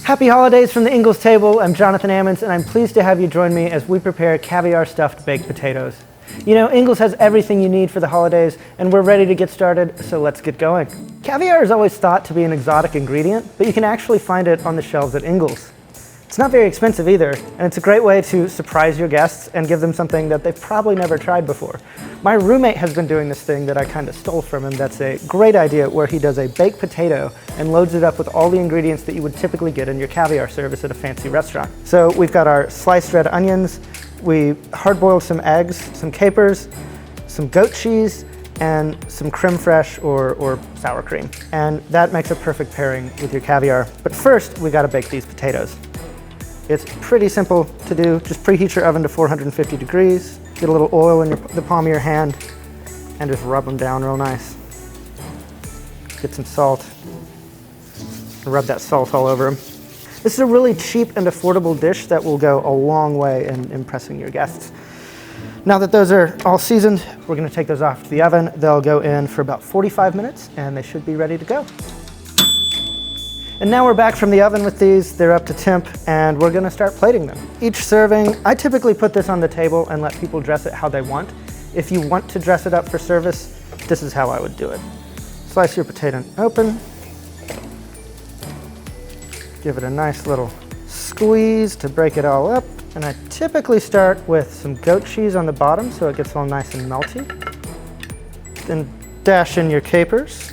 Happy holidays from the Ingles table. I'm Jonathan Ammons, and I'm pleased to have you join me as we prepare caviar stuffed baked potatoes. You know, Ingles has everything you need for the holidays, and we're ready to get started, so let's get going. Caviar is always thought to be an exotic ingredient, but you can actually find it on the shelves at Ingles. It's not very expensive either, and it's a great way to surprise your guests and give them something that they've probably never tried before. My roommate has been doing this thing that I kind of stole from him. That's a great idea, where he does a baked potato and loads it up with all the ingredients that you would typically get in your caviar service at a fancy restaurant. So we've got our sliced red onions, we hard-boiled some eggs, some capers, some goat cheese, and some creme fraiche or sour cream. And that makes a perfect pairing with your caviar. But first, we gotta bake these potatoes. It's pretty simple to do. Just preheat your oven to 450 degrees, get a little oil in the palm of your hand, and just rub them down real nice. Get some salt, and rub that salt all over them. This is a really cheap and affordable dish that will go a long way in impressing your guests. Now that those are all seasoned, we're gonna take those off to the oven. They'll go in for about 45 minutes, and they should be ready to go. And now we're back from the oven with these. They're up to temp, and we're gonna start plating them. Each serving, I typically put this on the table and let people dress it how they want. If you want to dress it up for service, this is how I would do it. Slice your potato open. Give it a nice little squeeze to break it all up. And I typically start with some goat cheese on the bottom so it gets all nice and melty. Then dash in your capers.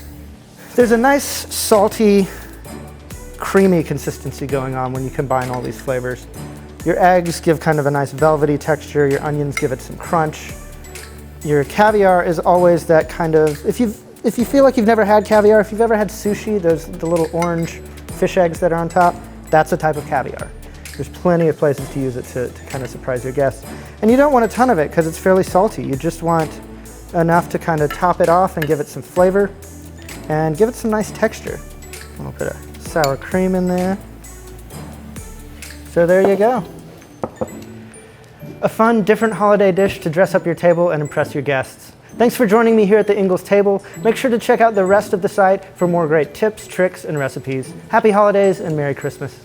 There's a nice salty, creamy consistency going on when you combine all these flavors. Your eggs give kind of a nice velvety texture. Your onions give it some crunch. Your caviar is always that kind of, if you feel like you've never had caviar, if you've ever had sushi, the little orange fish eggs that are on top, that's a type of caviar. There's plenty of places to use it to kind of surprise your guests. And you don't want a ton of it because it's fairly salty. You just want enough to kind of top it off and give it some flavor and give it some nice texture. A little bit of sour cream in there. So there you go. A fun, different holiday dish to dress up your table and impress your guests. Thanks for joining me here at the Ingles table. Make sure to check out the rest of the site for more great tips, tricks, and recipes. Happy holidays and Merry Christmas.